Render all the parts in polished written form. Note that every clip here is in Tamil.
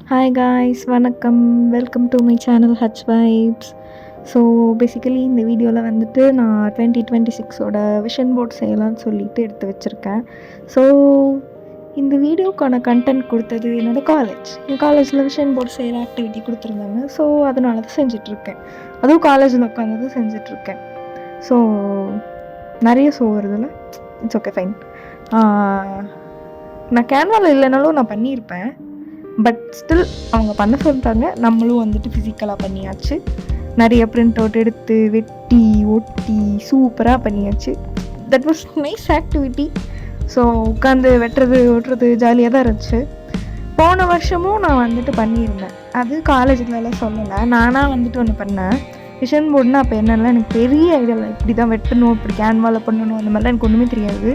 ஹாய் காய்ஸ், வணக்கம். Welcome to my channel H vibes. So basically இந்த வீடியோவில் வந்துட்டு நான் 2026ஓட விஷன் போர்ட் செய்யலாம்னு சொல்லிட்டு எடுத்து வச்சுருக்கேன். ஸோ இந்த வீடியோக்கான கண்டென்ட் கொடுத்தது என்னோடய காலேஜ். என் காலேஜில் விஷன் போர்ட் செய்கிற ஆக்டிவிட்டி கொடுத்துருந்தாங்க. ஸோ அதனால தான் செஞ்சிட்ருக்கேன். அதுவும் காலேஜில் உட்காந்து தான் செஞ்சிட்ருக்கேன். ஸோ நிறைய ஷோ வருதுல்ல, இட்ஸ் ஓகே ஃபைன். நான் கேன்வாவில் இல்லைனாலும் நான் பண்ணியிருப்பேன். பட் ஸ்டில் அவங்க பண்ண சொல்லிட்டாங்க. நம்மளும் வந்துட்டு ஃபிசிக்கலாக பண்ணியாச்சு. நிறைய பிரிண்ட் அவுட் எடுத்து வெட்டி ஒட்டி சூப்பராக பண்ணியாச்சு. That was nice activity. So உட்காந்து வெட்டுறது ஒட்டுறது ஜாலியாக தான் இருந்துச்சு. போன வருஷமும் நான் வந்துட்டு பண்ணியிருந்தேன். அது காலேஜிலலாம் சொல்லலை, நானாக வந்துட்டு ஒன்று பண்ணேன். விஷன் போர்டுனா அப்போ என்னென்னா எனக்கு பெரிய ஐடியாவில் இப்படி தான் வெட்டணும், இப்படி கேன்வாவில் பண்ணணும், அந்த மாதிரிலாம் எனக்கு ஒன்றுமே தெரியாது.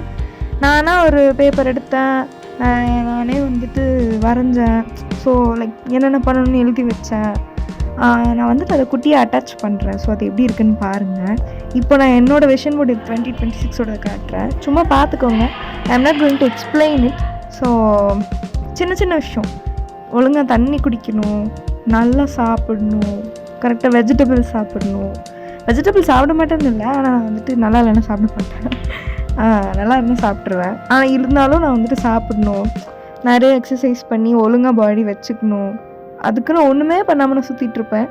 நானாக ஒரு பேப்பர் எடுத்தேன், நானே வந்துட்டு வரைஞ்சேன். ஸோ லைக் என்னென்ன பண்ணணும்னு எழுதி வச்சேன். நான் வந்துட்டு அதை குட்டியாக அட்டாச் பண்ணுறேன். ஸோ அது எப்படி இருக்குன்னு பாருங்கள். இப்போ நான் என்னோடய விஷன் போர்டு 2026ஓட காட்டுறேன், சும்மா பார்த்துக்கோங்க. I am not going to explain it. So சின்ன சின்ன விஷயம், ஒழுங்காக தண்ணி குடிக்கணும், நல்லா சாப்பிடணும், கரெக்டாக வெஜிடபிள் சாப்பிடணும். வெஜிடபிள் சாப்பிட மாட்டேன்னு இல்லை, ஆனால் நான் வந்துட்டு நல்லா இல்லைன்னா சாப்பிட மாட்டேன். நல்லா இருந்தால் சாப்பிட்ருவேன். ஆனால் இருந்தாலும் நான் வந்துட்டு சாப்பிடணும், நிறைய எக்ஸசைஸ் பண்ணி ஒழுங்காக பாடி வச்சுக்கணும். அதுக்குன்னு ஒன்றுமே பண்ணாமல் நான் சுற்றிட்டுருப்பேன்.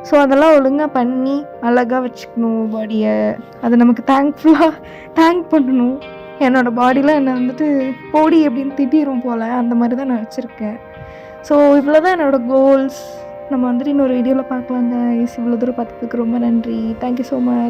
ஸோ அதெல்லாம் ஒழுங்காக பண்ணி அழகாக வச்சுக்கணும் பாடியை. அதை நமக்கு தேங்க் பண்ணணும். என்னோடய பாடிலாம் என்னை வந்துட்டு போடி அப்படின்னு திட்டிரும் போல், அந்த மாதிரி தான் நான் வச்சுருக்கேன். ஸோ இவ்வளோ தான் என்னோடய கோல்ஸ். நம்ம வந்துட்டு இன்னொரு வீடியோவில் பார்க்கலாங்க. இவ்வளோ தூரம் பார்த்ததுக்கு ரொம்ப நன்றி. Thank you so much.